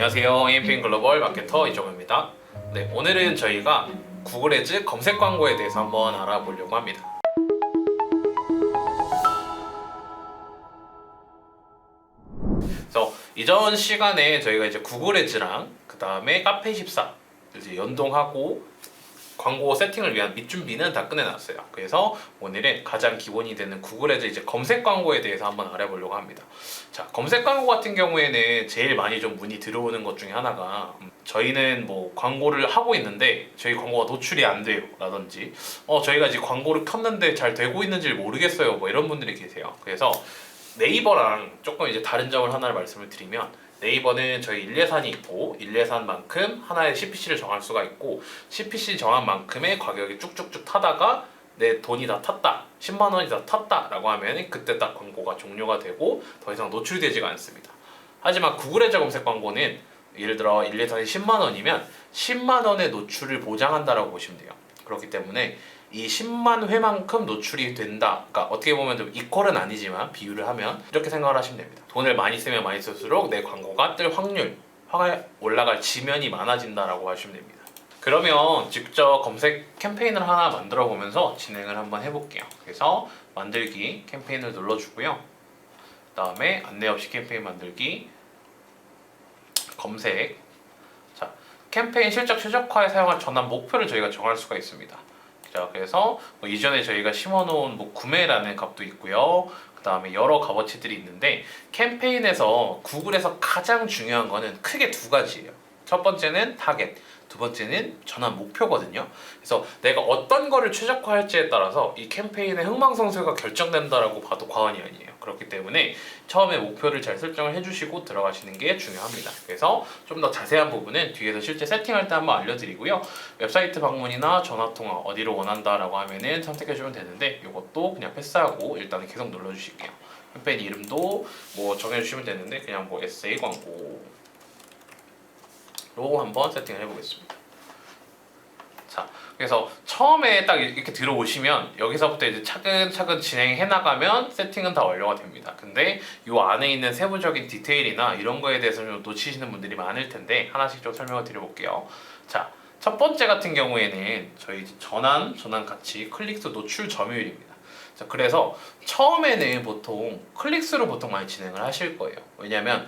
안녕하세요. EMPN 글로벌 마케터 이종호입니다. 네, 오늘은 저희가 구글 애즈 검색 광고에 대해서 한번 알아보려고 합니다. 그래서 이전 시간에 저희가 이제 구글 애즈랑 그 다음에 카페24 이제 연동하고 광고 세팅을 위한 밑준비는 다 끝내놨어요. 그래서 오늘은 가장 기본이 되는 구글 애즈 이제 검색 광고에 대해서 한번 알아보려고 합니다. 자, 검색 광고 같은 경우에는 제일 많이 좀 문의 들어오는 것 중에 하나가 저희는 뭐 광고를 하고 있는데 저희 광고가 노출이 안 돼요 라든지 저희가 이제 광고를 켰는데 잘 되고 있는지 모르겠어요 뭐 이런 분들이 계세요. 그래서 네이버랑 조금 이제 다른 점을 하나를 말씀을 드리면, 네이버는 저희 일례산이 있고 일례산만큼 하나의 CPC를 정할 수가 있고 CPC 정한 만큼의 가격이 쭉쭉쭉 타다가 내 돈이 다 탔다, 10만 원이 다 탔다 라고 하면 그때 딱 광고가 종료가 되고 더 이상 노출되지가 않습니다. 하지만 구글 애즈 검색 광고는 예를 들어 일례산이 10만 원이면 10만 원의 노출을 보장한다라고 보시면 돼요. 그렇기 때문에 이 10만 회만큼 노출이 된다. 그러니까 어떻게 보면 좀 이퀄은 아니지만 비유를 하면 이렇게 생각을 하시면 됩니다. 돈을 많이 쓰면 많이 쓸수록 내 광고가 뜰 확률, 올라갈 지면이 많아진다라고 하시면 됩니다. 그러면 직접 검색 캠페인을 하나 만들어 보면서 진행을 한번 해볼게요. 그래서 만들기 캠페인을 눌러주고요. 그 다음에 안내 없이 캠페인 만들기, 검색. 자, 캠페인 실적 최적화에 사용할 전환 목표를 저희가 정할 수가 있습니다. 자, 그래서 뭐 이전에 저희가 심어놓은 뭐 구매라는 값도 있고요. 그 다음에 여러 값어치들이 있는데, 캠페인에서 구글에서 가장 중요한 거는 크게 두 가지예요. 첫 번째는 타겟, 두 번째는 전환 목표거든요. 그래서 내가 어떤 거를 최적화할지에 따라서 이 캠페인의 흥망성쇠가 결정된다라고 봐도 과언이 아니에요. 그렇기 때문에 처음에 목표를 잘 설정을 해주시고 들어가시는 게 중요합니다. 그래서 좀 더 자세한 부분은 뒤에서 실제 세팅할 때 한번 알려드리고요. 웹사이트 방문이나 전화통화 어디로 원한다라고 하면은 선택해주면 되는데, 이것도 그냥 패스하고 일단은 계속 눌러주실게요. 캠페인 이름도 뭐 정해주시면 되는데 그냥 뭐 SA 광고로 한번 세팅을 해보겠습니다. 자, 그래서 처음에 딱 이렇게 들어오시면 여기서부터 이제 차근차근 진행해 나가면 세팅은 다 완료가 됩니다. 근데 이 안에 있는 세부적인 디테일이나 이런 거에 대해서 좀 놓치시는 분들이 많을 텐데 하나씩 좀 설명을 드려볼게요. 자, 첫 번째 같은 경우에는 저희 전환 가치, 클릭수 노출 점유율입니다. 자, 그래서 처음에는 보통 클릭수로 보통 많이 진행을 하실 거예요. 왜냐면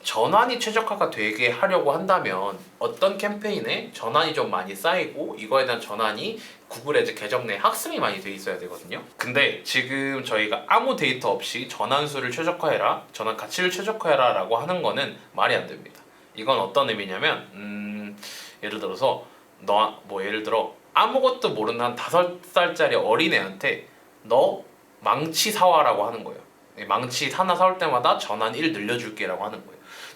전환이 최적화가 되게 하려고 한다면 어떤 캠페인에 전환이 좀 많이 쌓이고 이거에 대한 전환이 구글 애즈 계정 내 학습이 많이 돼 있어야 되거든요. 근데 지금 저희가 아무 데이터 없이 전환 수를 최적화해라, 전환 가치를 최적화해라 라고 하는 거는 말이 안 됩니다. 이건 어떤 의미냐면 예를 들어서 예를 들어 아무것도 모르는 한 5살짜리 어린애한테 너 망치 사와라고 하는 거예요. 망치 하나 사올 때마다 전환 1 늘려줄게 라고 하는 거예요.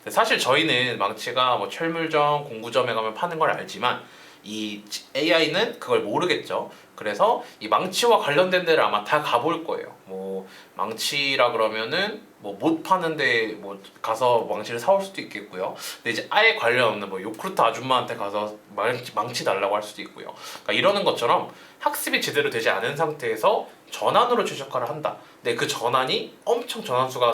사실 저희는 망치가 뭐 철물점, 공구점에 가면 파는 걸 알지만 이 AI는 그걸 모르겠죠. 그래서 이 망치와 관련된 데를 아마 다 가볼 거예요. 뭐 망치라 그러면은 뭐 못 파는데 뭐 가서 망치를 사올 수도 있겠고요. 근데 이제 아예 관련 없는 뭐 요크루트 아줌마한테 가서 망치 달라고 할 수도 있고요. 그러니까 이러는 것처럼 학습이 제대로 되지 않은 상태에서 전환으로 최적화를 한다. 근데 그 전환이 엄청 전환수가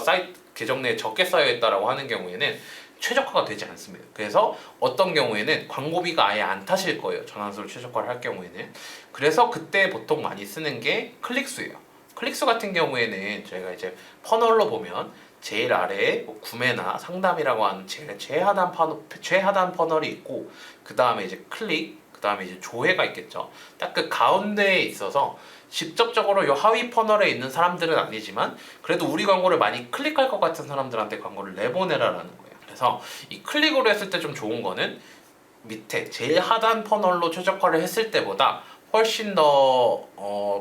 계정 내에 적게 쌓여 있다라고 하는 경우에는 최적화가 되지 않습니다. 그래서 어떤 경우에는 광고비가 아예 안 타실 거예요. 전환수를 최적화를 할 경우에는. 그래서 그때 보통 많이 쓰는 게 클릭수예요. 클릭수 같은 경우에는 저희가 이제 퍼널로 보면 제일 아래에 뭐 구매나 상담이라고 하는 제일 최하단 퍼널이 있고, 그 다음에 이제 클릭, 그 다음에 이제 조회가 있겠죠. 딱 그 가운데에 있어서 직접적으로 이 하위 퍼널에 있는 사람들은 아니지만 그래도 우리 광고를 많이 클릭할 것 같은 사람들한테 광고를 내보내라라는 거예요. 그래서 이 클릭으로 했을 때 좀 좋은 거는 밑에 제일 하단 퍼널로 최적화를 했을 때보다 훨씬 더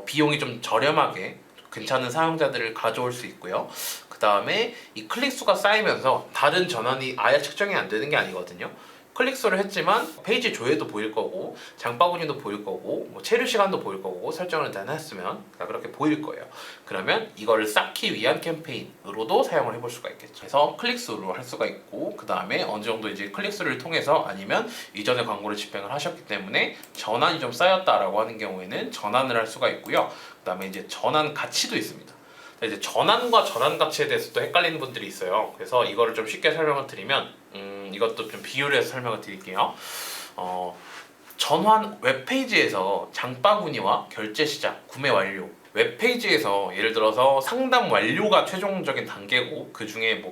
비용이 좀 저렴하게 괜찮은 사용자들을 가져올 수 있고요. 그 다음에 이 클릭수가 쌓이면서 다른 전환이 아예 측정이 안 되는 게 아니거든요. 클릭수를 했지만 페이지 조회도 보일 거고 장바구니도 보일 거고 뭐 체류 시간도 보일 거고 설정을 다 했으면 그렇게 보일 거예요. 그러면 이거를 쌓기 위한 캠페인으로도 사용을 해볼 수가 있겠죠. 그래서 클릭수로 할 수가 있고, 그 다음에 어느 정도 이제 클릭수를 통해서 아니면 이전에 광고를 집행을 하셨기 때문에 전환이 좀 쌓였다라고 하는 경우에는 전환을 할 수가 있고요. 그 다음에 이제 전환 가치도 있습니다. 이제 전환과 전환 가치에 대해서 또 헷갈리는 분들이 있어요. 그래서 이거를 좀 쉽게 설명을 드리면 이것도 좀 비유를 해서 설명을 드릴게요. 전환 웹페이지에서 장바구니와 결제 시작, 구매 완료. 웹페이지에서 예를 들어서 상담 완료가 최종적인 단계고 그 중에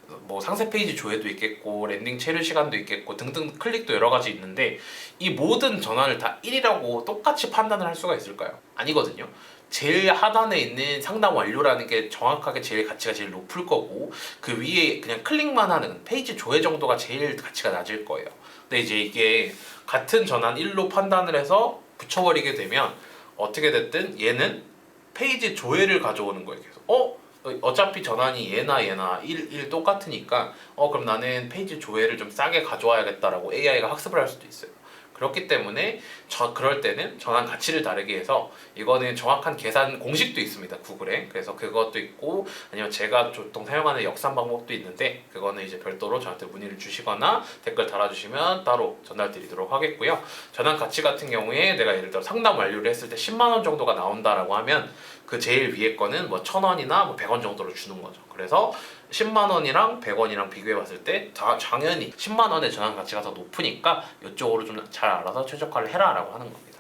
뭐 상세 페이지 조회도 있겠고 랜딩 체류 시간도 있겠고 등등 클릭도 여러 가지 있는데 이 모든 전환을 다 1이라고 똑같이 판단을 할 수가 있을까요? 아니거든요. 제일 하단에 있는 상담 완료라는 게 정확하게 제일 가치가 제일 높을 거고 그 위에 그냥 클릭만 하는 페이지 조회 정도가 제일 가치가 낮을 거예요. 근데 이제 이게 같은 전환 1로 판단을 해서 붙여버리게 되면 어떻게 됐든 얘는 페이지 조회를 가져오는 거예요. 그래서 어차피 전환이 얘나 1 똑같으니까 그럼 나는 페이지 조회를 좀 싸게 가져와야겠다라고 AI가 학습을 할 수도 있어요. 그렇기 때문에 그럴 때는 전환 가치를 다르게 해서 이거는 정확한 계산 공식도 있습니다. 구글에. 그래서 그것도 있고 아니면 제가 보통 사용하는 역산 방법도 있는데 그거는 이제 별도로 저한테 문의를 주시거나 댓글 달아주시면 따로 전달 드리도록 하겠고요. 전환 가치 같은 경우에 내가 예를 들어 상담 완료를 했을 때 10만 원 정도가 나온다라고 하면 그 제일 위에 거는 뭐 1,000원이나 뭐 100원 정도로 주는 거죠. 그래서 10만 원이랑 100원이랑 비교해 봤을 때 당연히 10만 원의 전환 가치가 더 높으니까 이쪽으로 좀 잘 알아서 최적화를 해라라고 하는 겁니다.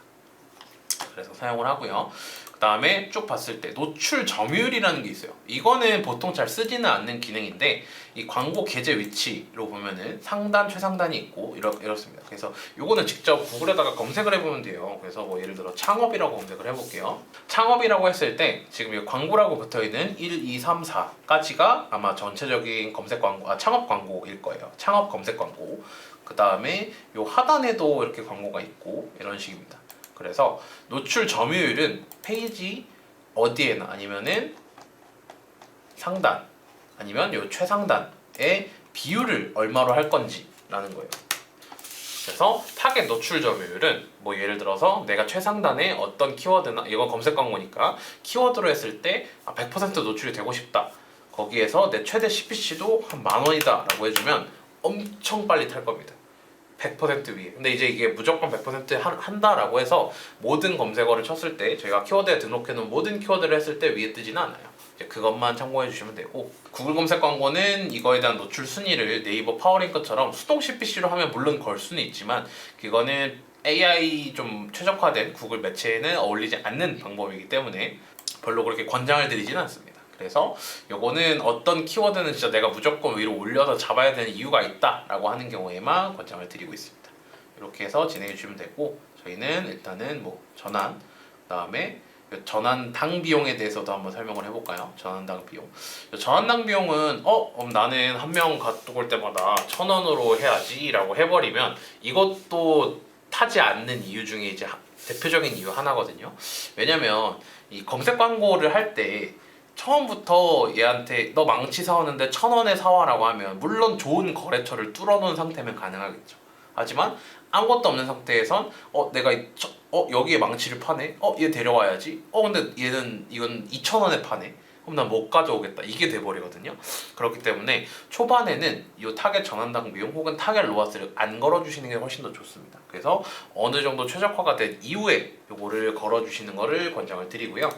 그래서 사용을 하고요. 그 다음에 쭉 봤을 때 노출 점유율이라는 게 있어요. 이거는 보통 잘 쓰지는 않는 기능인데 이 광고 게재 위치로 보면은 상단, 최상단이 있고 이렇습니다. 그래서 요거는 직접 구글에다가 검색을 해보면 돼요. 그래서 뭐 예를 들어 창업이라고 검색을 해볼게요. 창업이라고 했을 때 지금 이 광고라고 붙어있는 1, 2, 3, 4까지가 아마 전체적인 검색 광고, 창업 광고일 거예요. 창업 검색 광고. 그 다음에 요 하단에도 이렇게 광고가 있고 이런 식입니다. 그래서 노출 점유율은 페이지 어디에나 아니면은 상단 아니면 요 최상단의 비율을 얼마로 할 건지라는 거예요. 그래서 타겟 노출 점유율은 뭐 예를 들어서 내가 최상단에 어떤 키워드나 이건 검색 광고니까 키워드로 했을 때 100% 노출이 되고 싶다. 거기에서 내 최대 CPC도 한 10,000원이다 라고 해주면 엄청 빨리 탈 겁니다. 100% 위에. 근데 이제 이게 무조건 100% 한다라고 해서 모든 검색어를 쳤을 때 저희가 키워드에 등록해 놓은 모든 키워드를 했을 때 위에 뜨지는 않아요. 이제 그것만 참고해 주시면 되고 구글 검색 광고는 이거에 대한 노출 순위를 네이버 파워링크처럼 수동 CPC로 하면 물론 걸 수는 있지만 그거는 AI 좀 최적화된 구글 매체에는 어울리지 않는 방법이기 때문에 별로 그렇게 권장을 드리지는 않습니다. 그래서 요거는 어떤 키워드는 진짜 내가 무조건 위로 올려서 잡아야 되는 이유가 있다라고 하는 경우에만 권장을 드리고 있습니다. 이렇게 해서 진행해 주시면 되고 저희는 일단은 뭐 전환 그다음에 전환당 비용에 대해서도 한번 설명을 해볼까요? 전환당 비용. 전환당 비용은 나는 한 명 갖고 올 때마다 1,000원으로 해야지라고 해버리면 이것도 타지 않는 이유 중에 이제 대표적인 이유 하나거든요. 왜냐면 이 검색 광고를 할 때 처음부터 얘한테 너 망치 사오는데 1,000원에 사와라고 하면 물론 좋은 거래처를 뚫어놓은 상태면 가능하겠죠. 하지만 아무것도 없는 상태에선 내가 여기에 망치를 파네? 얘 데려와야지? 근데 이건 2,000원에 파네? 그럼 난 못 가져오겠다. 이게 돼버리거든요. 그렇기 때문에 초반에는 이 타겟 전환당 비용 혹은 타겟 로아스를 안 걸어주시는 게 훨씬 더 좋습니다. 그래서 어느 정도 최적화가 된 이후에 요거를 걸어주시는 거를 권장을 드리고요.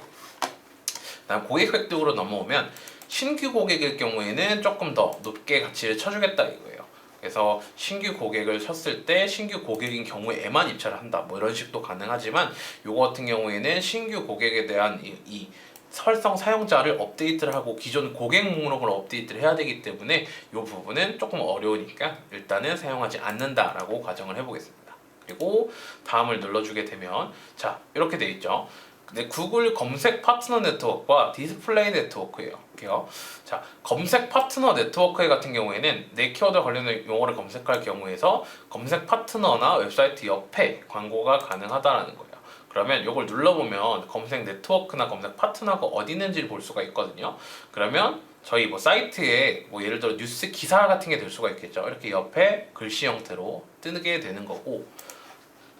다음 고객 획득으로 넘어오면 신규 고객일 경우에는 조금 더 높게 가치를 쳐주겠다 이거예요. 그래서 신규 고객을 쳤을 때 신규 고객인 경우에만 입찰을 한다 뭐 이런 식도 가능하지만 요거 같은 경우에는 신규 고객에 대한 이 설정 사용자를 업데이트를 하고 기존 고객 목록을 업데이트를 해야 되기 때문에 이 부분은 조금 어려우니까 일단은 사용하지 않는다라고 가정을 해보겠습니다. 그리고 다음을 눌러주게 되면 자 이렇게 돼 있죠. 근데 구글 검색 파트너 네트워크와 디스플레이 네트워크예요. 자, 검색 파트너 네트워크 같은 경우에는 내 키워드 관련된 용어를 검색할 경우에서 검색 파트너나 웹사이트 옆에 광고가 가능하다라는 거예요. 그러면 이걸 눌러보면 검색 네트워크나 검색 파트너가 어디 있는지를 볼 수가 있거든요. 그러면 저희 뭐 사이트에 뭐 예를 들어 뉴스 기사 같은 게 될 수가 있겠죠. 이렇게 옆에 글씨 형태로 뜨게 되는 거고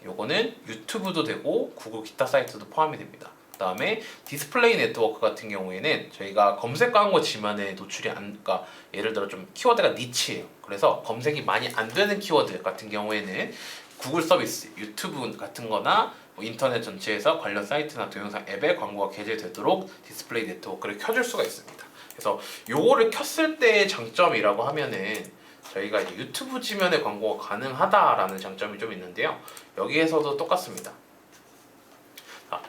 요거는 유튜브도 되고 구글 기타 사이트도 포함이 됩니다. 그 다음에 디스플레이 네트워크 같은 경우에는 저희가 검색 광고 지만에 노출이 그러니까 예를 들어 좀 키워드가 니치예요. 그래서 검색이 많이 안 되는 키워드 같은 경우에는 구글 서비스, 유튜브 같은 거나 뭐 인터넷 전체에서 관련 사이트나 동영상 앱에 광고가 게재되도록 디스플레이 네트워크를 켜줄 수가 있습니다. 그래서 요거를 켰을 때의 장점이라고 하면은 저희가 이제 유튜브 지면에 광고가 가능하다라는 장점이 좀 있는데요. 여기에서도 똑같습니다.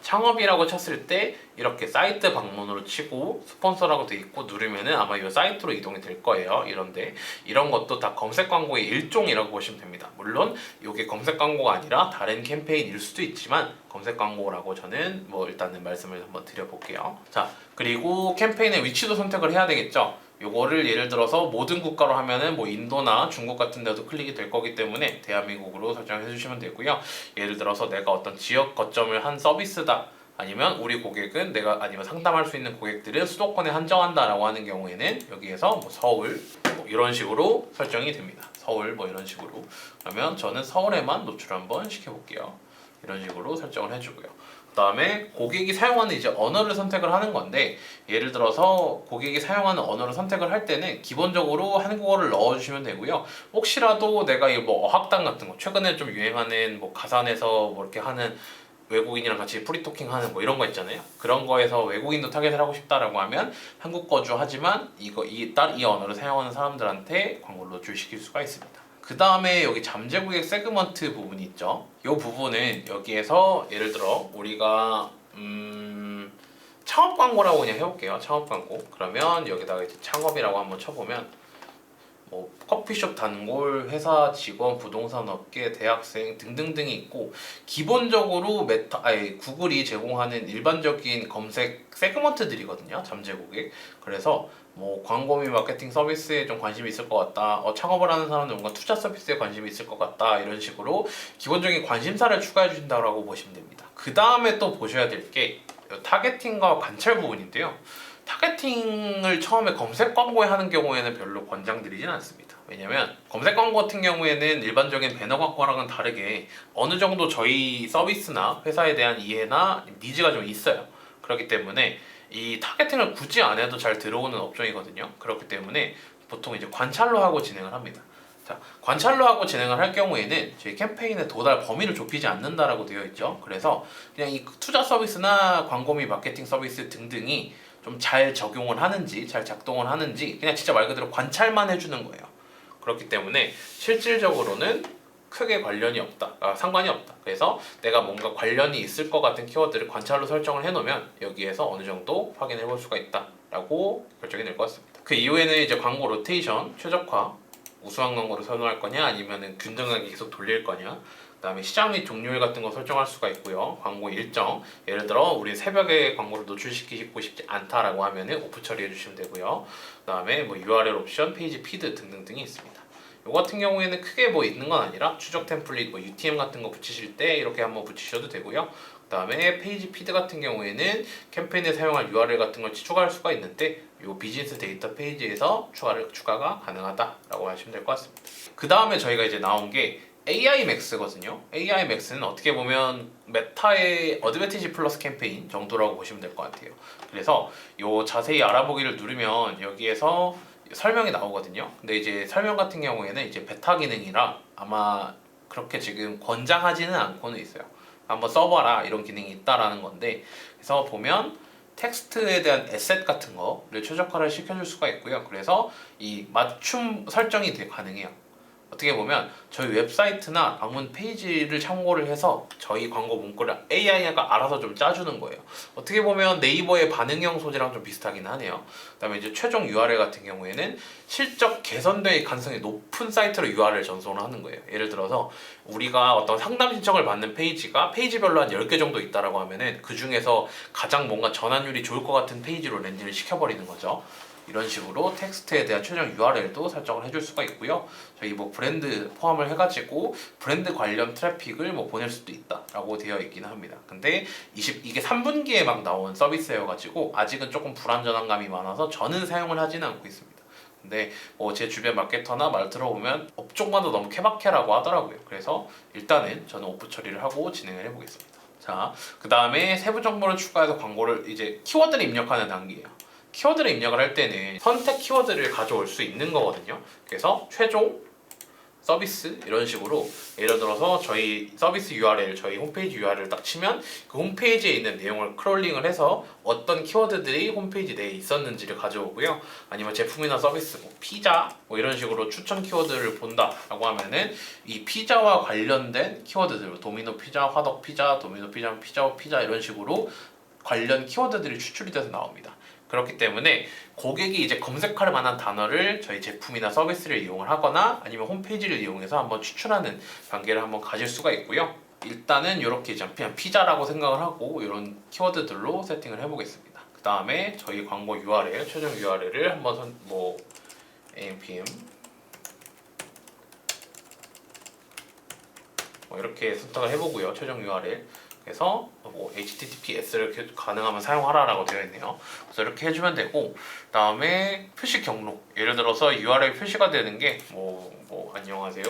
창업이라고 쳤을 때 이렇게 사이트 방문으로 치고 스폰서라고 돼 있고 누르면은 아마 이 사이트로 이동이 될 거예요. 이런데 이런 것도 다 검색 광고의 일종이라고 보시면 됩니다. 물론 이게 검색 광고가 아니라 다른 캠페인일 수도 있지만 검색 광고라고 저는 뭐 일단은 말씀을 한번 드려볼게요. 자, 그리고 캠페인의 위치도 선택을 해야 되겠죠. 요거를 예를 들어서 모든 국가로 하면은 뭐 인도나 중국 같은 데도 클릭이 될 거기 때문에 대한민국으로 설정해 주시면 되고요. 예를 들어서 내가 어떤 지역 거점을 한 서비스다, 아니면 우리 고객은 내가 아니면 상담할 수 있는 고객들은 수도권에 한정한다라고 하는 경우에는 여기에서 뭐 서울 뭐 이런 식으로 설정이 됩니다. 서울 뭐 이런 식으로. 그러면 저는 서울에만 노출 한번 시켜볼게요. 이런 식으로 설정을 해주고요. 그 다음에 고객이 사용하는 이제 언어를 선택을 하는 건데, 예를 들어서 고객이 사용하는 언어를 선택을 할 때는 기본적으로 한국어를 넣어주시면 되고요. 혹시라도 내가 이 뭐 어학당 같은 거, 최근에 좀 유행하는 뭐 가산에서 뭐 이렇게 하는 외국인이랑 같이 프리토킹 하는 뭐 이런 거 있잖아요. 그런 거에서 외국인도 타겟을 하고 싶다라고 하면 한국 거주 하지만 이 언어를 사용하는 사람들한테 광고를 노출시킬 수가 있습니다. 그 다음에 여기 잠재 고객 세그먼트 부분이 있죠. 이 부분은 여기에서 예를 들어 우리가 창업 광고라고 그냥 해볼게요. 창업 광고. 그러면 여기다가 이제 창업이라고 한번 쳐보면 뭐 커피숍 단골, 회사 직원, 부동산 업계, 대학생 등등등이 있고, 기본적으로 구글이 제공하는 일반적인 검색 세그먼트들이거든요. 잠재 고객. 그래서 뭐 광고 및 마케팅 서비스에 좀 관심이 있을 것 같다. 창업을 하는 사람은 뭔가 투자 서비스에 관심이 있을 것 같다. 이런 식으로 기본적인 관심사를 추가해 주신다고 보시면 됩니다. 그 다음에 또 보셔야 될 게 타겟팅과 관찰 부분인데요. 타겟팅을 처음에 검색 광고에 하는 경우에는 별로 권장드리진 않습니다. 왜냐면 검색 광고 같은 경우에는 일반적인 배너 광고랑은 다르게 어느 정도 저희 서비스나 회사에 대한 이해나 니즈가 좀 있어요. 그렇기 때문에 이 타겟팅을 굳이 안 해도 잘 들어오는 업종이거든요. 그렇기 때문에 보통 이제 관찰로 하고 진행을 합니다. 자, 관찰로 하고 진행을 할 경우에는 저희 캠페인의 도달 범위를 좁히지 않는다라고 되어 있죠. 그래서 그냥 이 투자 서비스나 광고 및 마케팅 서비스 등등이 좀 잘 적용을 하는지, 잘 작동을 하는지 그냥 진짜 말 그대로 관찰만 해주는 거예요. 그렇기 때문에 실질적으로는 크게 관련이 없다, 상관이 없다. 그래서 내가 뭔가 관련이 있을 것 같은 키워드를 관찰로 설정을 해놓으면 여기에서 어느 정도 확인해 볼 수가 있다라고 결정이 될 것 같습니다. 그 이후에는 이제 광고 로테이션, 최적화, 우수한 광고를 선호할 거냐 아니면은 균등하게 계속 돌릴 거냐, 그다음에 시장 및 종료일 같은 거 설정할 수가 있고요. 광고 일정, 예를 들어 우리 새벽에 광고를 노출시키고 싶지 않다라고 하면은 오프 처리해 주시면 되고요. 그다음에 뭐 URL 옵션, 페이지 피드 등등등이 있습니다. 요 같은 경우에는 크게 뭐 있는 건 아니라 추적 템플릿, 뭐 UTM 같은 거 붙이실 때 이렇게 한번 붙이셔도 되고요. 그다음에 페이지 피드 같은 경우에는 캠페인에 사용할 URL 같은 걸 추가할 수가 있는데 요 비즈니스 데이터 페이지에서 추가가 가능하다라고 하시면 될 것 같습니다. 그 다음에 저희가 이제 나온 게 AI Max거든요. AI Max는 어떻게 보면 메타의 어드밴티지 플러스 캠페인 정도라고 보시면 될 것 같아요. 그래서 요 자세히 알아보기를 누르면 여기에서 설명이 나오거든요. 근데 이제 설명 같은 경우에는 이제 베타 기능이라 아마 그렇게 지금 권장하지는 않고는 있어요. 한번 써봐라 이런 기능이 있다라는 건데, 그래서 보면 텍스트에 대한 에셋 같은 거를 최적화를 시켜줄 수가 있고요. 그래서 이 맞춤 설정이 되게 가능해요. 어떻게 보면 저희 웹사이트나 방문 페이지를 참고를 해서 저희 광고 문구를 AI가 알아서 좀 짜주는 거예요. 어떻게 보면 네이버의 반응형 소재랑 좀 비슷하긴 하네요. 그다음에 이제 최종 URL 같은 경우에는 실적 개선될 가능성이 높은 사이트로 URL 전송을 하는 거예요. 예를 들어서 우리가 어떤 상담 신청을 받는 페이지가 페이지별로 한 10개 정도 있다라고 하면은 그 중에서 가장 뭔가 전환율이 좋을 것 같은 페이지로 렌즈를 시켜버리는 거죠. 이런 식으로 텍스트에 대한 최종 URL도 설정을 해줄 수가 있고요. 저희 뭐 브랜드 포함을 해가지고 브랜드 관련 트래픽을 뭐 보낼 수도 있다라고 되어 있기는 합니다. 근데 이게 3분기에 막 나온 서비스여가지고 아직은 조금 불안전한 감이 많아서 저는 사용을 하지는 않고 있습니다. 근데 뭐 제 주변 마케터나 말 들어보면 업종마다 너무 케바케라고 하더라고요. 그래서 일단은 저는 오프 처리를 하고 진행을 해보겠습니다. 자, 그 다음에 세부 정보를 추가해서 광고를 이제 키워드를 입력하는 단계예요. 키워드를 입력을 할 때는 선택 키워드를 가져올 수 있는 거거든요. 그래서 최종 서비스 이런 식으로 예를 들어서 저희 서비스 URL, 저희 홈페이지 URL을 딱 치면 그 홈페이지에 있는 내용을 크롤링을 해서 어떤 키워드들이 홈페이지 내에 있었는지를 가져오고요. 아니면 제품이나 서비스, 뭐 피자 뭐 이런 식으로 추천 키워드를 본다라고 하면은 이 피자와 관련된 키워드들, 도미노 피자, 화덕 피자, 도미노 피자, 피자 이런 식으로 관련 키워드들이 추출이 돼서 나옵니다. 그렇기 때문에 고객이 이제 검색할 만한 단어를 저희 제품이나 서비스를 이용을 하거나 아니면 홈페이지를 이용해서 한번 추출하는 단계를 한번 가질 수가 있고요. 일단은 이렇게 그냥 피자라고 생각을 하고 이런 키워드들로 세팅을 해보겠습니다. 그 다음에 저희 광고 URL, 최종 URL을 한번 뭐 AMPM 뭐 이렇게 선택을 해보고요. 최종 URL 그래서 뭐 HTTPS를 가능하면 사용하라라고 되어 있네요. 그래서 이렇게 해주면 되고, 그 다음에 표시 경로. 예를 들어서 URL 표시가 되는 게 뭐 안녕하세요.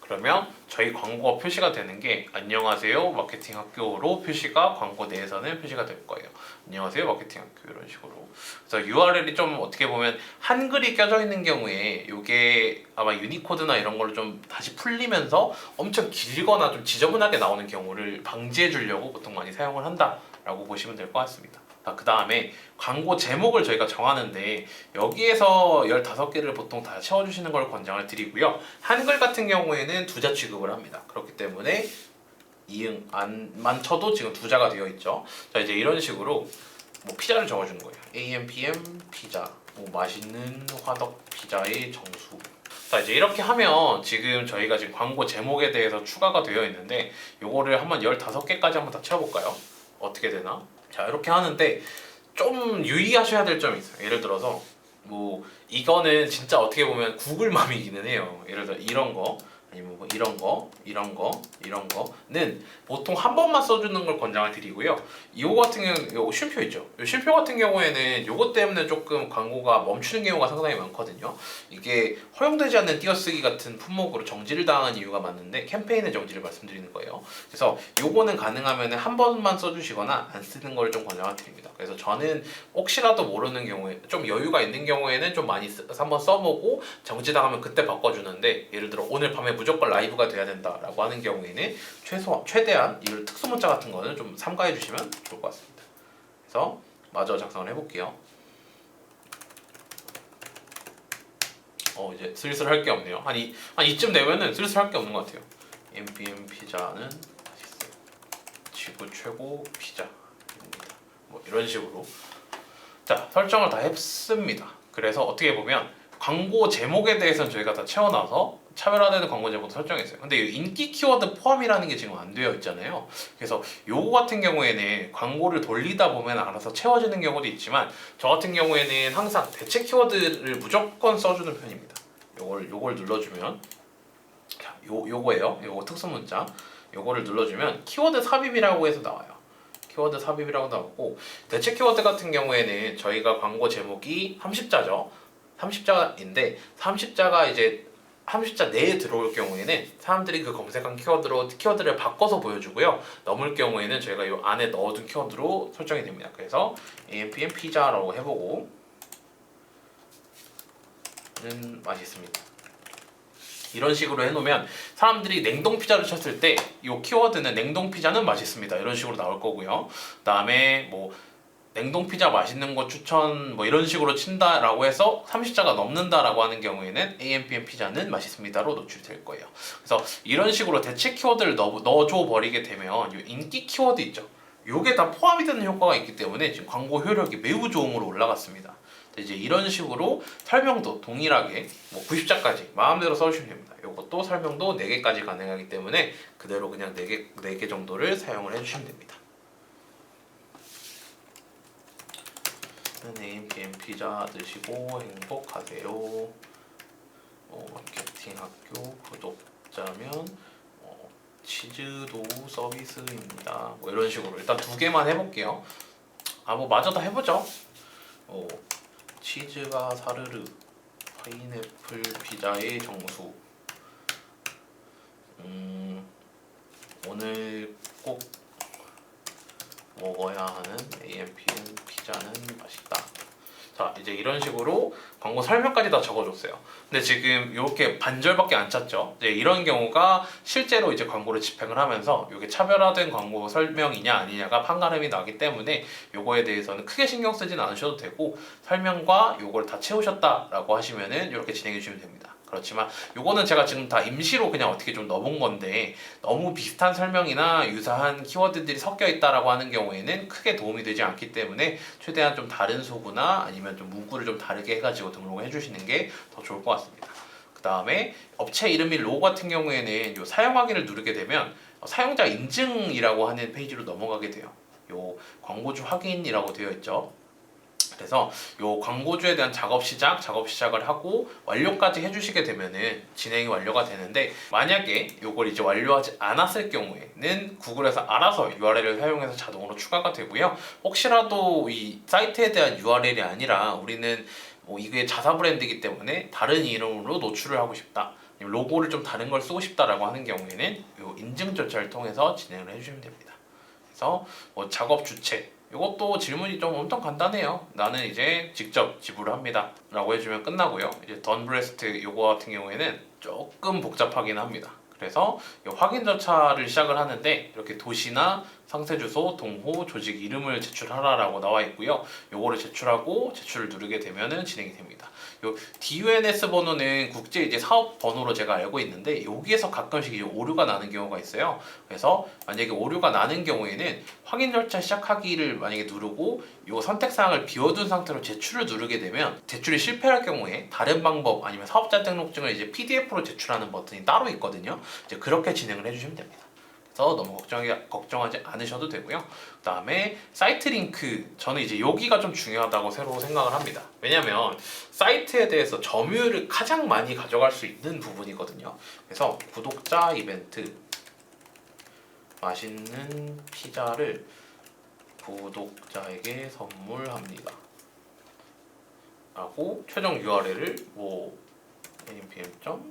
그러면 저희 광고가 표시가 되는 게 안녕하세요 마케팅 학교로 표시가 광고 내에서는 표시가 될 거예요. 안녕하세요 마케팅 학교 이런 식으로. 그래서 URL이 좀 어떻게 보면 한글이 껴져 있는 경우에 이게 아마 유니코드나 이런 걸로 좀 다시 풀리면서 엄청 길거나 좀 지저분하게 나오는 경우를 방지해 주려고 보통 많이 사용을 한다라고 보시면 될 것 같습니다. 그 다음에 광고 제목을 저희가 정하는데 여기에서 15개를 보통 다 채워주시는 걸 권장을 드리고요. 한글 같은 경우에는 두자 취급을 합니다. 그렇기 때문에 이응 안만 쳐도 지금 두자가 되어 있죠. 자 이제 이런 식으로 뭐 피자를 적어주는 거예요. AMPM 피자, 뭐 맛있는 화덕 피자의 정수. 자 이제 이렇게 하면 지금 저희가 지금 광고 제목에 대해서 추가가 되어 있는데 요거를 한번 15개까지 한번 다 채워볼까요? 어떻게 되나? 자 이렇게 하는데 좀 유의하셔야 될 점이 있어요. 예를 들어서 뭐 이거는 진짜 어떻게 보면 구글맘이기는 해요. 예를 들어 이런 거 아니면 뭐 이런 거는 보통 한 번만 써주는 걸 권장을 드리고요. 이거 같은 경우는 요 쉼표 있죠. 요 쉼표 같은 경우에는 요것 때문에 조금 광고가 멈추는 경우가 상당히 많거든요. 이게 허용되지 않는 띄어쓰기 같은 품목으로 정지를 당한 이유가 많은데 캠페인의 정지를 말씀드리는 거예요. 그래서 요거는 가능하면 한 번만 써주시거나 안 쓰는 걸 좀 권장을 드립니다. 그래서 저는 혹시라도 모르는 경우에 좀 여유가 있는 경우에는 좀 많이 한번 써보고 정지당하면 그때 바꿔주는데 예를 들어 오늘 밤에 무조건 라이브가 돼야 된다라고 하는 경우에는 최대한 이런 특수 문자 같은 거는 좀 삼가해 주시면 좋을 것 같습니다. 그래서 마저 작성을 해볼게요. 이제 슬슬 할 게 없네요. 한 이쯤 되면은 슬슬 할 게 없는 것 같아요. MPM 피자는 맛있어요. 지구 최고 피자입니다. 뭐 이런 식으로 자 설정을 다 했습니다. 그래서 어떻게 보면 광고 제목에 대해서는 저희가 다 채워놔서 차별화되는 광고 제목도 설정했어요. 근데 인기 키워드 포함이라는 게 지금 안 되어 있잖아요. 그래서 요거 같은 경우에는 광고를 돌리다 보면 알아서 채워지는 경우도 있지만 저 같은 경우에는 항상 대체 키워드를 무조건 써주는 편입니다. 요걸 눌러주면 요거예요. 요거 특수 문자 요거를 눌러주면 키워드 삽입이라고 해서 나와요. 키워드 삽입이라고 나오고 대체 키워드 같은 경우에는 저희가 광고 제목이 30자죠. 30자인데 30자가 이제 30자 내에 들어올 경우에는 사람들이 그 검색한 키워드로 키워드를 바꿔서 보여주고요. 넘을 경우에는 저희가 이 안에 넣어둔 키워드로 설정이 됩니다. 그래서 AMPM 피자라고 해보고 는 맛있습니다. 이런 식으로 해놓으면 사람들이 냉동 피자를 쳤을 때 이 키워드는 냉동 피자는 맛있습니다. 이런 식으로 나올 거고요. 그 다음에 뭐 냉동 피자 맛있는 거 추천 뭐 이런 식으로 친다라고 해서 30자가 넘는다라고 하는 경우에는 AMPM 피자는 맛있습니다로 노출이 될 거예요. 그래서 이런 식으로 대체 키워드를 넣어줘 버리게 되면 이 인기 키워드 있죠. 요게 다 포함이 되는 효과가 있기 때문에 지금 광고 효력이 매우 좋음으로 올라갔습니다. 이제 이런 식으로 설명도 동일하게 뭐 90자까지 마음대로 써주시면 됩니다. 이것도 설명도 4개까지 가능하기 때문에 그대로 그냥 4개 정도를 사용을 해주시면 됩니다. AMPM 피자 드시고 행복하세요. 마케팅 학교 구독자면 치즈도 서비스입니다. 뭐 이런 식으로 일단 2개만 해볼게요. 뭐 마저 다 해보죠. 치즈가 사르르 파인애플 피자의 정수. 오늘 꼭 먹어야 하는 AMPM 피자는 맛있다. 자, 이제 이런 식으로 광고 설명까지 다 적어줬어요. 근데 지금 이렇게 반절밖에 안 찼죠. 이제 이런 경우가 실제로 이제 광고를 집행을 하면서 이게 차별화된 광고 설명이냐 아니냐가 판가름이 나기 때문에 요거에 대해서는 크게 신경 쓰진 않으셔도 되고, 설명과 요걸 다 채우셨다라고 하시면은 이렇게 진행해 주시면 됩니다. 그렇지만 요거는 제가 지금 다 임시로 그냥 어떻게 좀 넣어본 건데, 너무 비슷한 설명이나 유사한 키워드들이 섞여 있다라고 하는 경우에는 크게 도움이 되지 않기 때문에 최대한 좀 다른 소구나 아니면 좀 문구를 좀 다르게 해가지고 등록을 해주시는 게 더 좋을 것 같습니다. 그 다음에 업체 이름 및 로고 같은 경우에는 요 사용 확인을 누르게 되면 사용자 인증이라고 하는 페이지로 넘어가게 돼요. 요 광고주 확인이라고 되어 있죠. 그래서 요 광고주에 대한 작업 시작을 하고 완료까지 해주시게 되면은 진행이 완료가 되는데, 만약에 요걸 이제 완료하지 않았을 경우에는 구글에서 알아서 URL을 사용해서 자동으로 추가가 되고요. 혹시라도 이 사이트에 대한 URL이 아니라 우리는 뭐 이게 자사 브랜드이기 때문에 다른 이름으로 노출을 하고 싶다, 로고를 좀 다른 걸 쓰고 싶다라고 하는 경우에는 요 인증 절차를 통해서 진행을 해주시면 됩니다. 그래서 뭐 작업 주체, 이것도 질문이 좀 엄청 간단해요. 나는 이제 직접 지불을 합니다 라고 해주면 끝나고요. 이제 던브레스트 요거 같은 경우에는 조금 복잡하긴 합니다. 그래서 이 확인 절차를 시작을 하는데, 이렇게 도시나 상세 주소, 동호, 조직 이름을 제출하라라고 나와 있고요. 요거를 제출하고 제출을 누르게 되면은 진행이 됩니다. 요 DUNS 번호는 국제 이제 사업 번호로 제가 알고 있는데, 여기에서 가끔씩 이제 오류가 나는 경우가 있어요. 그래서 만약에 오류가 나는 경우에는 확인 절차 시작하기를 만약에 누르고 요 선택 사항을 비워둔 상태로 제출을 누르게 되면, 제출이 실패할 경우에 다른 방법 아니면 사업자 등록증을 이제 PDF로 제출하는 버튼이 따로 있거든요. 이제 그렇게 진행을 해주시면 됩니다. 그래서 너무 걱정하지 않으셔도 되고요. 그 다음에 사이트 링크, 저는 이제 여기가 좀 중요하다고 새로 생각을 합니다. 왜냐면 사이트에 대해서 점유율을 가장 많이 가져갈 수 있는 부분이거든요. 그래서 구독자 이벤트, 맛있는 피자를 구독자에게 선물합니다 라고 최종 URL을 뭐 npm.co.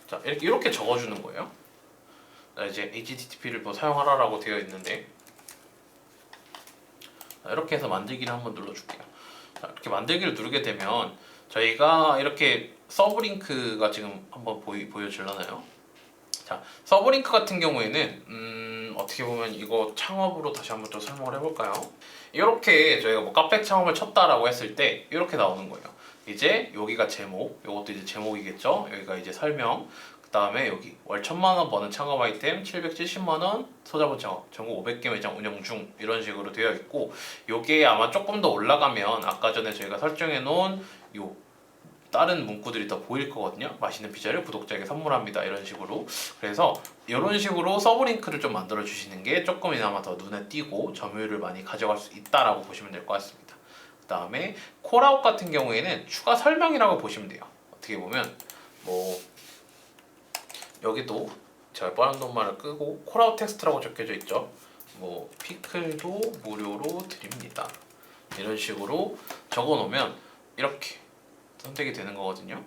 자, 이렇게 적어주는 거예요. 이제 HTTP를 뭐 사용하라라고 되어 있는데, 이렇게 해서 만들기를 한번 눌러줄게요. 자, 이렇게 만들기를 누르게 되면 저희가 이렇게 서브링크가 지금 한번 보여주려나요? 자, 서브링크 같은 경우에는 어떻게 보면 이거 창업으로 다시 한번 또 설명을 해볼까요? 이렇게 저희가 뭐 카페 창업을 쳤다라고 했을 때 이렇게 나오는 거예요. 이제 여기가 제목, 이것도 이제 제목이겠죠. 여기가 이제 설명. 그 다음에 여기 월 1,000만원 버는 창업 아이템 770만원 소자본 창업 전국 500개 매장 운영 중, 이런 식으로 되어 있고, 요게 아마 조금 더 올라가면 아까 전에 저희가 설정해 놓은 요 다른 문구들이 더 보일 거거든요. 맛있는 피자를 구독자에게 선물합니다, 이런 식으로. 그래서 이런 식으로 서브링크를 좀 만들어 주시는 게 조금이나마 더 눈에 띄고 점유율을 많이 가져갈 수 있다라고 보시면 될 것 같습니다. 그 다음에 콜아웃 같은 경우에는 추가 설명이라고 보시면 돼요. 어떻게 보면 뭐 여기도 제가 뻔한 돈말을 끄고 콜아웃 텍스트라고 적혀져 있죠. 뭐 피클도 무료로 드립니다, 이런 식으로 적어 놓으면 이렇게 선택이 되는 거거든요.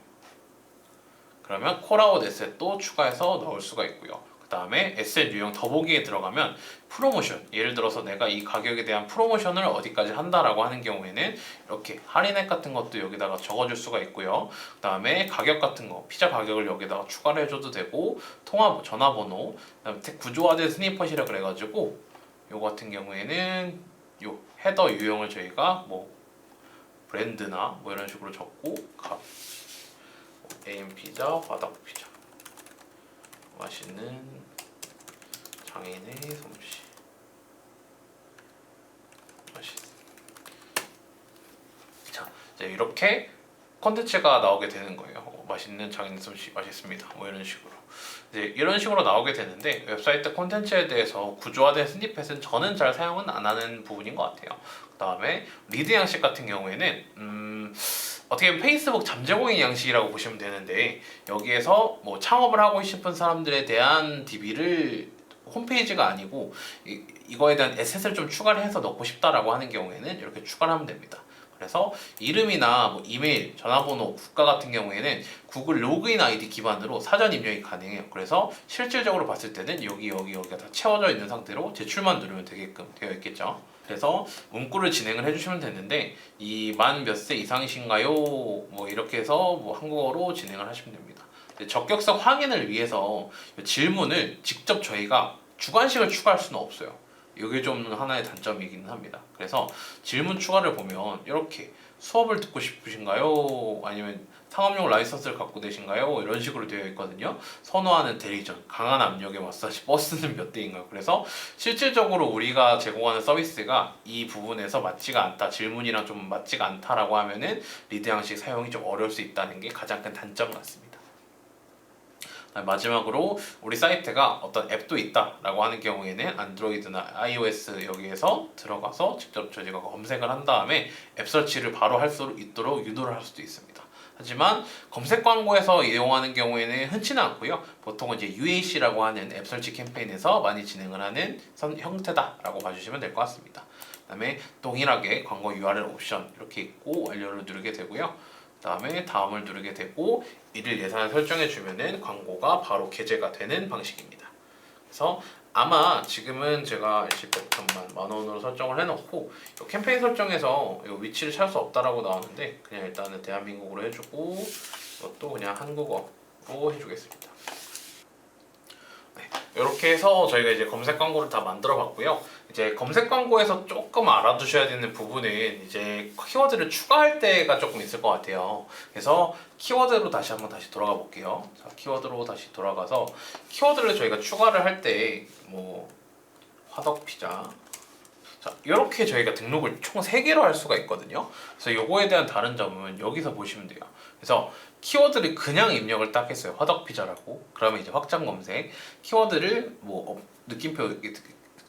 그러면 콜아웃 에셋도 추가해서 넣을 수가 있고요. 그 다음에 에셋 유형 더보기에 들어가면 프로모션, 예를 들어서 내가 이 가격에 대한 프로모션을 어디까지 한다라고 하는 경우에는 이렇게 할인액 같은 것도 여기다가 적어줄 수가 있고요. 그 다음에 가격 같은 거, 피자 가격을 여기다가 추가를 해줘도 되고, 통화 전화번호, 그다음에 구조화된 스니퍼시라 그래가지고 요거 같은 경우에는 요 헤더 유형을 저희가 뭐 브랜드나 뭐 이런 식으로 적고, AM 피자, 바닥 피자, 맛있는 장인의 솜씨, 자, 이제 이렇게 컨텐츠가 나오게 되는 거예요. 맛있는 장인의 솜씨 맛있습니다, 뭐 이런 식으로. 이제 이런 식으로 나오게 되는데, 웹사이트 콘텐츠에 대해서 구조화된 스니펫은 저는 잘 사용은 안 하는 부분인 것 같아요. 그 다음에 리드 양식 같은 경우에는 어떻게 보면 페이스북 잠재공인 양식이라고 보시면 되는데, 여기에서 뭐 창업을 하고 싶은 사람들에 대한 DB를 홈페이지가 아니고 이거에 대한 에셋을 좀 추가를 해서 넣고 싶다라고 하는 경우에는 이렇게 추가를 하면 됩니다. 그래서 이름이나 뭐 이메일, 전화번호, 국가 같은 경우에는 구글 로그인 아이디 기반으로 사전 입력이 가능해요. 그래서 실질적으로 봤을 때는 여기가 다 채워져 있는 상태로 제출만 누르면 되게끔 되어 있겠죠. 그래서 문구를 진행을 해주시면 되는데 이 만 몇 세 이상이신가요? 뭐 이렇게 해서 뭐 한국어로 진행을 하시면 됩니다. 적격성 확인을 위해서 질문을 직접 저희가 주관식을 추가할 수는 없어요. 이게 좀 하나의 단점이기는 합니다. 그래서 질문 추가를 보면 이렇게 수업을 듣고 싶으신가요? 아니면 상업용 라이선스를 갖고 계신가요? 이런 식으로 되어 있거든요. 선호하는 대리전, 강한 압력의 마사지, 버스는 몇 대인가요? 그래서 실질적으로 우리가 제공하는 서비스가 이 부분에서 맞지가 않다, 질문이랑 좀 맞지가 않다라고 하면은 리드 양식 사용이 좀 어려울 수 있다는 게 가장 큰 단점 같습니다. 마지막으로 우리 사이트가 어떤 앱도 있다라고 하는 경우에는 안드로이드나 iOS 여기에서 들어가서 직접 저희가 검색을 한 다음에 앱 설치를 바로 할 수 있도록 유도를 할 수도 있습니다. 하지만 검색 광고에서 이용하는 경우에는 흔치는 않고요. 보통은 이제 UAC라고 하는 앱 설치 캠페인에서 많이 진행을 하는 형태다라고 봐주시면 될 것 같습니다. 그다음에 동일하게 광고 URL 옵션 이렇게 있고 완료를 누르게 되고요. 그다음에 다음을 누르게 되고 일일 예산을 설정해 주면은 광고가 바로 게재가 되는 방식입니다. 그래서 아마 지금은 제가 일시백천만 10,000원으로 설정을 해놓고 캠페인 설정에서 위치를 찾을 수 없다라고 나오는데 그냥 일단은 대한민국으로 해주고 이것도 그냥 한국어로 해주겠습니다. 네, 이렇게 해서 저희가 이제 검색 광고를 다 만들어 봤고요. 이제 검색 광고에서 조금 알아두셔야 되는 부분은 이제 키워드를 추가할 때가 조금 있을 것 같아요. 그래서 키워드로 다시 돌아가 볼게요. 자, 키워드로 다시 돌아가서 키워드를 저희가 추가를 할 때 뭐 화덕 피자, 자, 이렇게 저희가 등록을 총 3개로 할 수가 있거든요. 그래서 요거에 대한 다른 점은 여기서 보시면 돼요. 그래서 키워드를 그냥 입력을 딱 했어요. 화덕 피자라고. 그러면 이제 확장 검색 키워드를 뭐 느낌표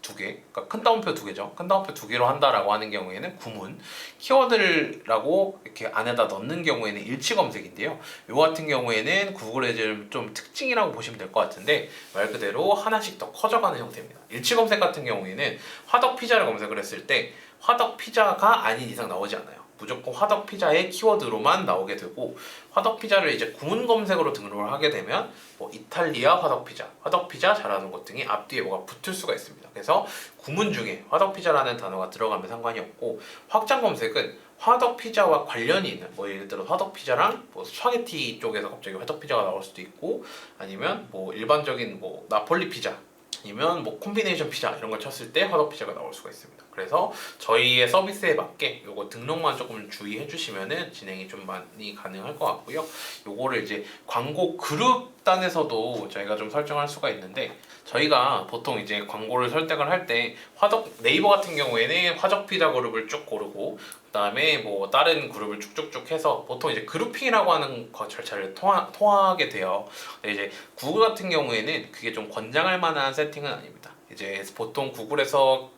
2개, 그러니까 큰 따옴표 2개죠. 큰 따옴표 2개로 한다라고 하는 경우에는 구문, 키워드라고 이렇게 안에다 넣는 경우에는 일치 검색인데요. 요 같은 경우에는 구글의 좀 특징이라고 보시면 될 것 같은데 말 그대로 하나씩 더 커져가는 형태입니다. 일치 검색 같은 경우에는 화덕 피자를 검색을 했을 때 화덕 피자가 아닌 이상 나오지 않아요. 무조건 화덕 피자의 키워드로만 나오게 되고 화덕 피자를 이제 구문 검색으로 등록을 하게 되면 뭐 이탈리아 화덕 피자 잘하는 것 등이 앞뒤에 뭐가 붙을 수가 있습니다. 그래서 구문 중에 화덕 피자라는 단어가 들어가면 상관이 없고 확장 검색은 화덕 피자와 관련이 있는 뭐 예를 들어 화덕 피자랑 뭐 스파게티 쪽에서 갑자기 화덕 피자가 나올 수도 있고 아니면 뭐 일반적인 뭐 나폴리 피자 아니면 뭐 콤비네이션 피자 이런 걸 쳤을 때 화덕 피자가 나올 수가 있습니다. 그래서 저희의 서비스에 맞게 요거 등록만 조금 주의해 주시면은 진행이 좀 많이 가능할 것 같고요. 요거를 이제 광고 그룹 단에서도 저희가 좀 설정할 수가 있는데 저희가 보통 이제 광고를 설정을 할 때 네이버 같은 경우에는 화덕 피자 그룹을 쭉 고르고 그다음에 뭐 다른 그룹을 쭉쭉쭉 해서 보통 이제 그룹핑이라고 하는 절차를 통하게 돼요. 근데 이제 구글 같은 경우에는 그게 좀 권장할 만한 세팅은 아닙니다. 이제 보통 구글에서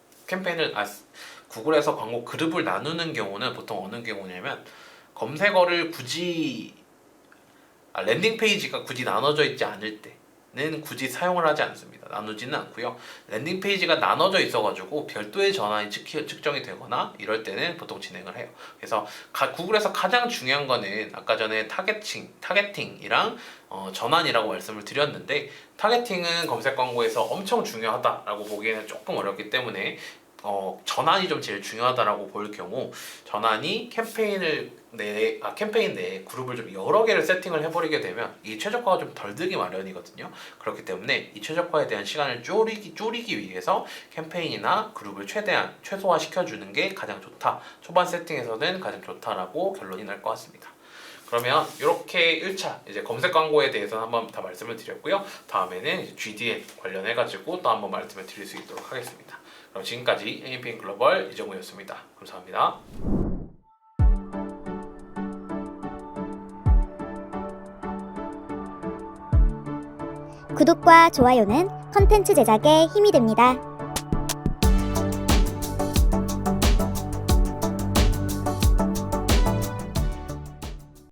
구글에서 광고 그룹을 나누는 경우는 보통 어느 경우냐면 검색어를 랜딩 페이지가 굳이 나눠져 있지 않을 때는 굳이 사용을 하지 않습니다. 나누지는 않고요. 랜딩 페이지가 나눠져 있어가지고 별도의 전환이 측정이 되거나 이럴 때는 보통 진행을 해요. 그래서 구글에서 가장 중요한 거는 아까 전에 타겟팅이랑 전환이라고 말씀을 드렸는데 타겟팅은 검색 광고에서 엄청 중요하다라고 보기에는 조금 어렵기 때문에 전환이 좀 제일 중요하다라고 볼 경우 전환이 캠페인 내에 그룹을 좀 여러 개를 세팅을 해버리게 되면 이 최적화가 좀 덜 들기 마련이거든요. 그렇기 때문에 이 최적화에 대한 시간을 줄이기 위해서 캠페인이나 그룹을 최대한 최소화 시켜주는 게 가장 좋다. 초반 세팅에서는 가장 좋다라고 결론이 날 것 같습니다. 그러면 이렇게 1차 이제 검색 광고에 대해서 한번 다 말씀을 드렸고요. 다음에는 이제 GDN 관련해가지고 또 한번 말씀을 드릴 수 있도록 하겠습니다. 그럼 지금까지 AMPM 글로벌 이정우였습니다. 감사합니다. 구독과 좋아요는 컨텐츠 제작에 힘이 됩니다.